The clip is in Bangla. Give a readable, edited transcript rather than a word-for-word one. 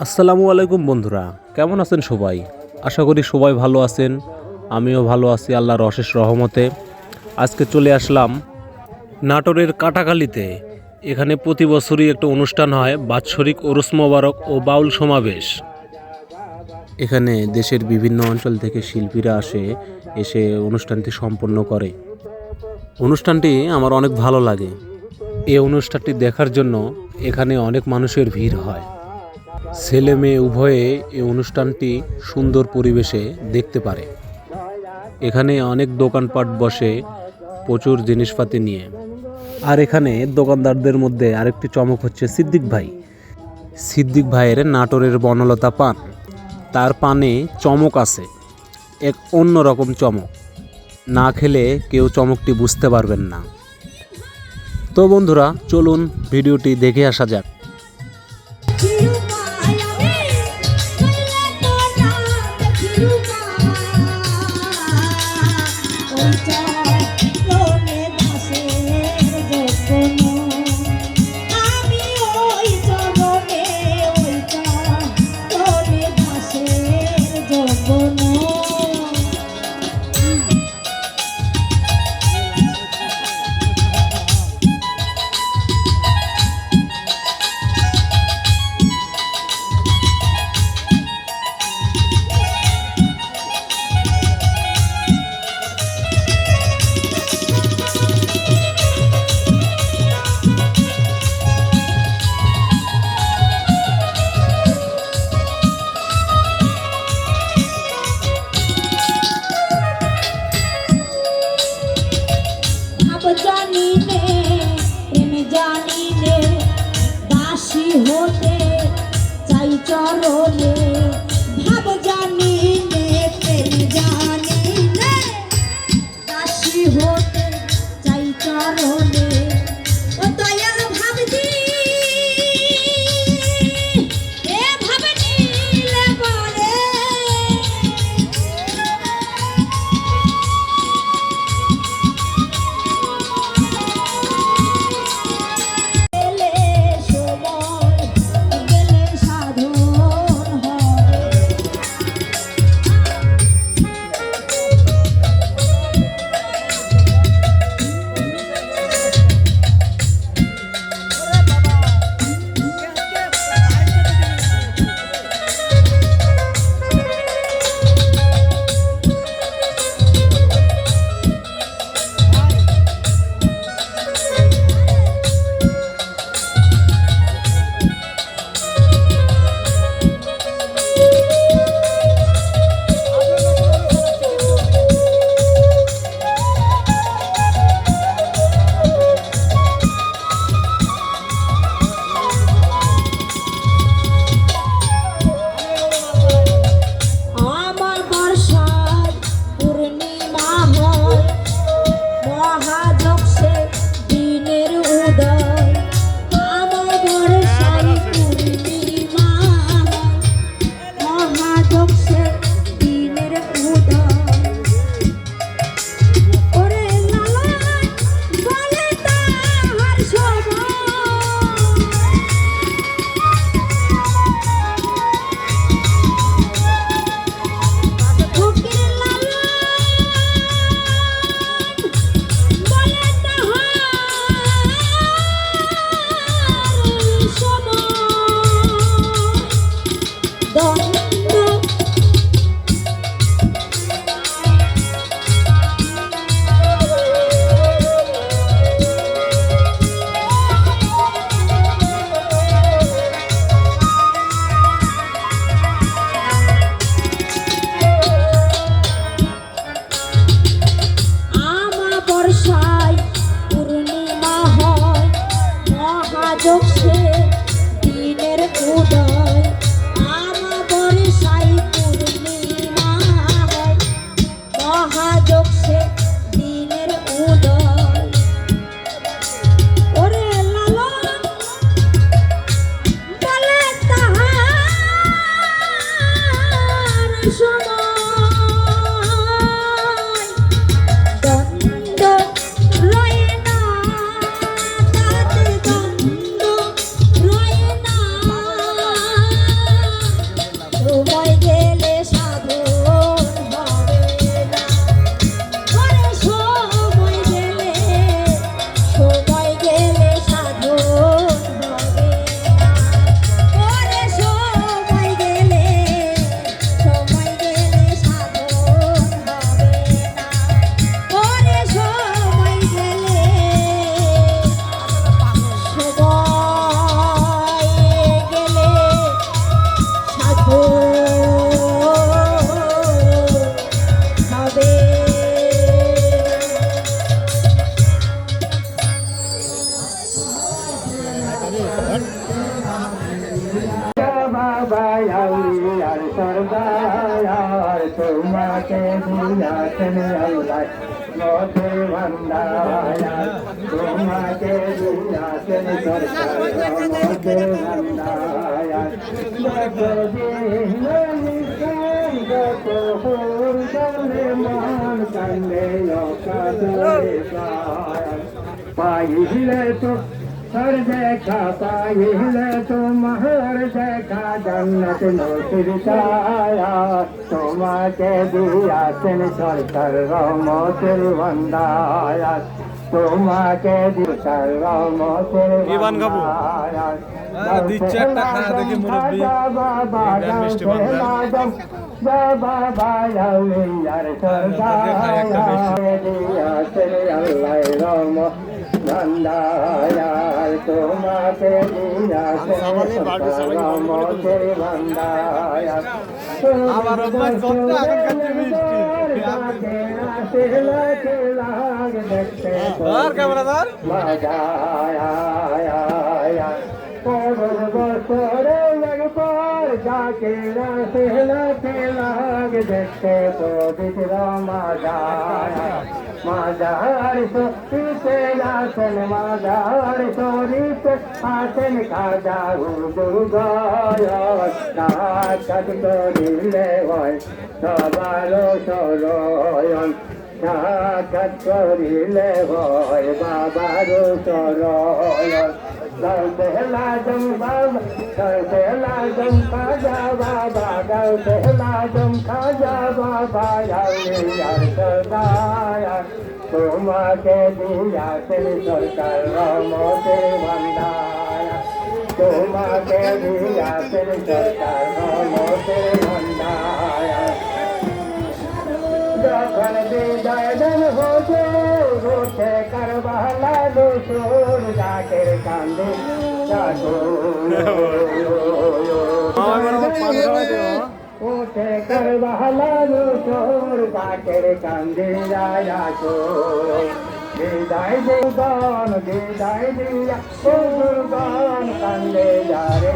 আসসালামু আলাইকুম বন্ধুরা, কেমন আছেন সবাই? আশা করি সবাই ভালো আছেন। আমিও ভালো আছি আল্লাহর অশেষ রহমতে। আজকে চলে আসলাম নাটোরের কাটাখালীতে। এখানে প্রতি বছরই একটা অনুষ্ঠান হয়, বাৎসরিক ওরস মোবারক ও বাউল সমাবেশ। এখানে দেশের বিভিন্ন অঞ্চল থেকে শিল্পীরা এসে অনুষ্ঠানটি সম্পন্ন করে। অনুষ্ঠানটি আমার অনেক ভালো লাগে। এই অনুষ্ঠানটি দেখার জন্য এখানে অনেক মানুষের ভিড় হয়। ছেলে মেয়ে উভয়ে এই অনুষ্ঠানটি সুন্দর পরিবেশে দেখতে পারে। এখানে অনেক দোকানপাট বসে প্রচুর জিনিসপাতি নিয়ে। আর এখানে দোকানদারদের মধ্যে আরেকটি চমক হচ্ছে সিদ্দিক ভাইয়ের নাটোরের বনলতা পান। তার পানে চমক আছে, এক অন্যরকম চমক। না খেলে কেউ চমকটি বুঝতে পারবেন না। তো বন্ধুরা, চলুন ভিডিওটি দেখে আসা যাক। বাবাই আউলিয়ার সরদার তোমাকে দিয়াছেন আল্লাহ মতের ভান্ডার তোমাকে দিয়াছেন সরকার মতের ভান্ডার যত ফুল চলে মান কান্দে অকাদরে পাইলে তো हर देखा पाइले तुम्हार देखा जन्नत नसीब छाया तुम्हारे दियाছেন সরকার রহমতের ভান্ডার তোমাকে দিয়াছেন রহমতের ভান্ডার দিচ্ছে একটা খানা দেখে মুরব্বি বাবা বাবা আউলিয়ার সরদার দিয়াছেন আল্লাহ রহমত ভান্ডার তোমাকে দিয়াছেন রহমতের ভান্ডার আমার রহমান করতে এখন দেখতে আর ক্যামেরাদার বছরে একবার যাকে রাতে লাগ দেখতে পবিত্র মাজার শরীফে আসেন মাজার শরীফে আসেন খাজা হুজুর কাজ করিলে হয় সবার সরয়ন কাজ করিলে হয় বাবার সরয়ন লাজম বাবা লাজম খাজা বাবা লাজম খাজা বাবা সরদার তোমাকে দিয়াছেন সরকার রহমতের ভান্ডার তোমাকে দিয়াছেন সরকার রহমতের ভান্ডার যখন বিদায় দেন হোসে উঠে কারবালা দোসর জাকের কান্দে উঠে কারবালা দোসর জাকের কান্দে রাজো বিদায় দেবন বিদায় দিয়া গান কান্দে যারে